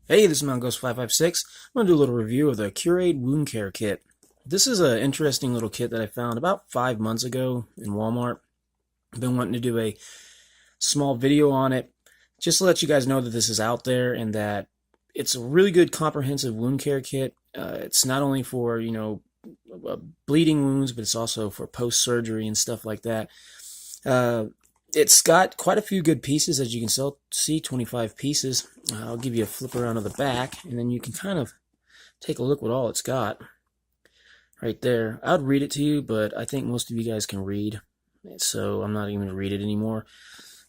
Hey, this is Mount Ghost 556. I'm going to do a little review of the Curade Wound Care Kit. This is an interesting little kit that I found about 5 months ago in Walmart. I've been wanting to do a small video on it just to let you guys know that this is out there and that it's a really good comprehensive wound care kit. It's not only for, bleeding wounds, but it's also for post-surgery and stuff like that. Uh, it's got quite a few good pieces, as you can see, 25 pieces. I'll give you a flip around of the back, and then you can kind of take a look what all it's got right there. I'd read it to you, but I think most of you guys can read, so I'm not even going to read it anymore.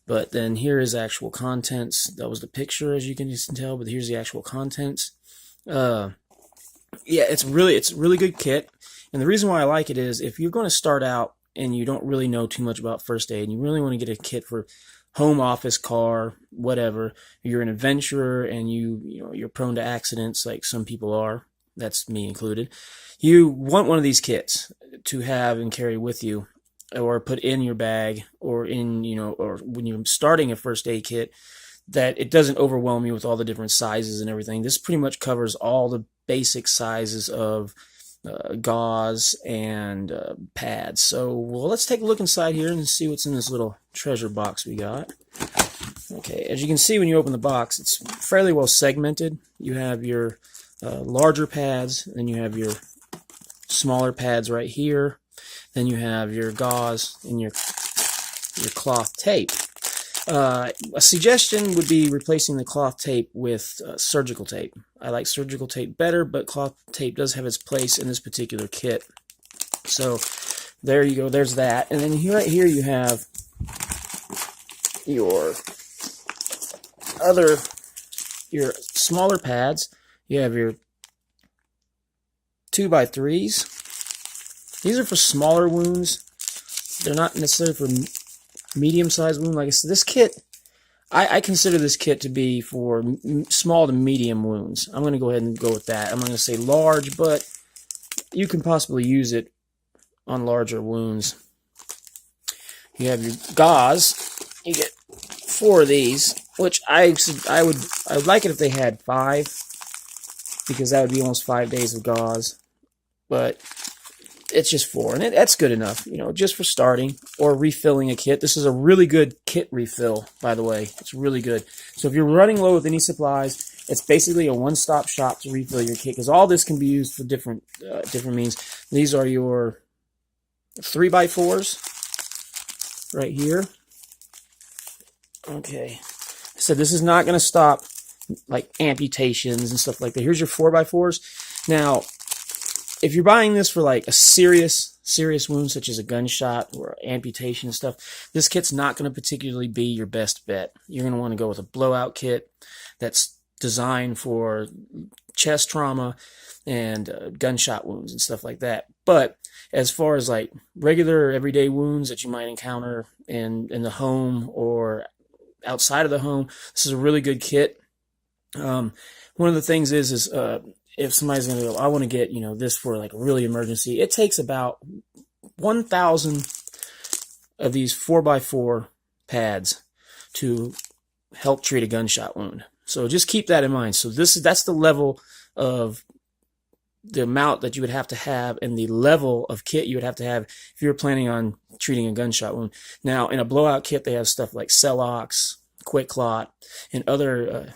But then here is actual contents. That was the picture, as you can tell, but here's the actual contents. Yeah, it's really good kit, and the reason why I like it is if you're going to start out and you don't really know too much about first aid, and you really want to get a kit for home, office, car, whatever. You're an adventurer and you're prone to accidents like some people are. That's me included. You want one of these kits to have and carry with you, or put in your bag, or or when you're starting a first aid kit, that it doesn't overwhelm you with all the different sizes and everything. This pretty much covers all the basic sizes of gauze and pads. So, well, let's take a look inside here and see what's in this little treasure box we got. Okay, as you can see when you open the box, it's fairly well segmented. You have your larger pads, then you have your smaller pads right here, then you have your gauze and your cloth tape. A suggestion would be replacing the cloth tape with surgical tape. I like surgical tape better, but cloth tape does have its place in this particular kit. So there you go, there's that. And then right here you have your smaller pads. You have your 2x3s. These are for smaller wounds. They're not necessarily for medium-sized wound. Like I said, this kit, I consider this kit to be for small to medium wounds. I'm going to go ahead and go with that. I'm not going to say large, but you can possibly use it on larger wounds. You have your gauze. You get 4 of these, which I would like it if they had 5, because that would be almost 5 days of gauze. But it's just 4, and that's good enough, just for starting or refilling a kit. This is a really good kit refill, by the way. It's really good. So if you're running low with any supplies, it's basically a one-stop shop to refill your kit, because all this can be used for different means. These are your 3x4s right here. Okay. So this is not going to stop like amputations and stuff like that. Here's your 4x4s. Now, if you're buying this for like a serious wound, such as a gunshot or amputation and stuff, this kit's not going to particularly be your best bet. You're going to want to go with a blowout kit that's designed for chest trauma and gunshot wounds and stuff like that. But as far as like regular everyday wounds that you might encounter in the home or outside of the home, this is a really good kit. One of the things is if somebody's going to go, I want to get, this for like a really emergency, it takes about 1,000 of these 4x4 pads to help treat a gunshot wound. So just keep that in mind. So that's the level of the amount that you would have to have, and the level of kit you would have to have if you're planning on treating a gunshot wound. Now, in a blowout kit, they have stuff like Celox, QuikClot, and other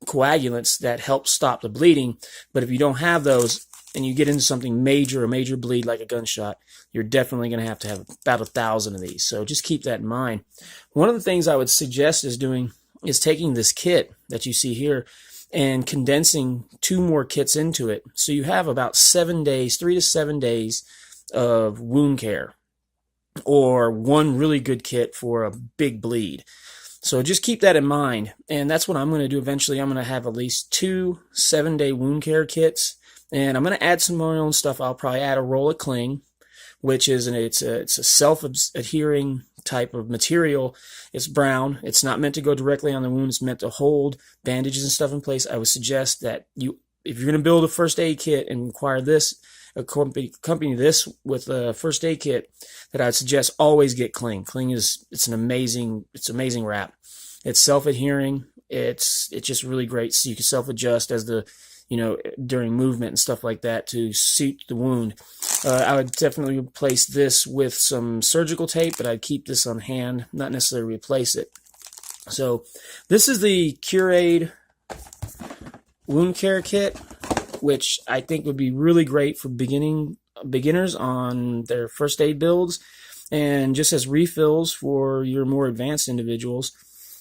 coagulants that help stop the bleeding. But if you don't have those and you get into something major, a major bleed like a gunshot, you're definitely going to have about 1,000 of these. So just keep that in mind. One of the things I would suggest is taking this kit that you see here and condensing 2 more kits into it. So you have about 7 days, 3 to 7 days of wound care, or one really good kit for a big bleed. So just keep that in mind, and that's what I'm going to do eventually. I'm going to have at least 2 7-day wound care kits, and I'm going to add some of my own stuff. I'll probably add a roll of cling, which is it's a self-adhering type of material. It's brown. It's not meant to go directly on the wound. It's meant to hold bandages and stuff in place. I would suggest that if you're going to build a first aid kit and acquire accompany this with a first aid kit, that I'd suggest always get cling. Cling it's amazing wrap. It's self-adhering. It's just really great. So you can self-adjust as the, during movement and stuff like that to suit the wound. I would definitely replace this with some surgical tape, but I'd keep this on hand, not necessarily replace it. So this is the Cure-Aid wound care kit, which I think would be really great for beginners on their first aid builds, and just as refills for your more advanced individuals.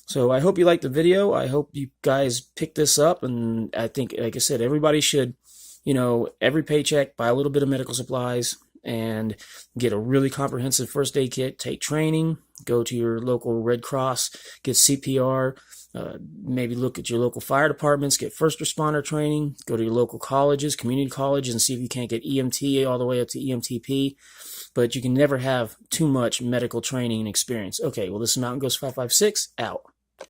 So I hope you liked the video. I hope you guys pick this up, and I think, like I said, everybody should, every paycheck, buy a little bit of medical supplies and get a really comprehensive first aid kit, take training, go to your local Red Cross, get CPR, maybe look at your local fire departments, get first responder training, go to your local colleges, community colleges, and see if you can't get EMT all the way up to EMTP. But you can never have too much medical training and experience. Okay, well, this is Mountain Ghost 556 out.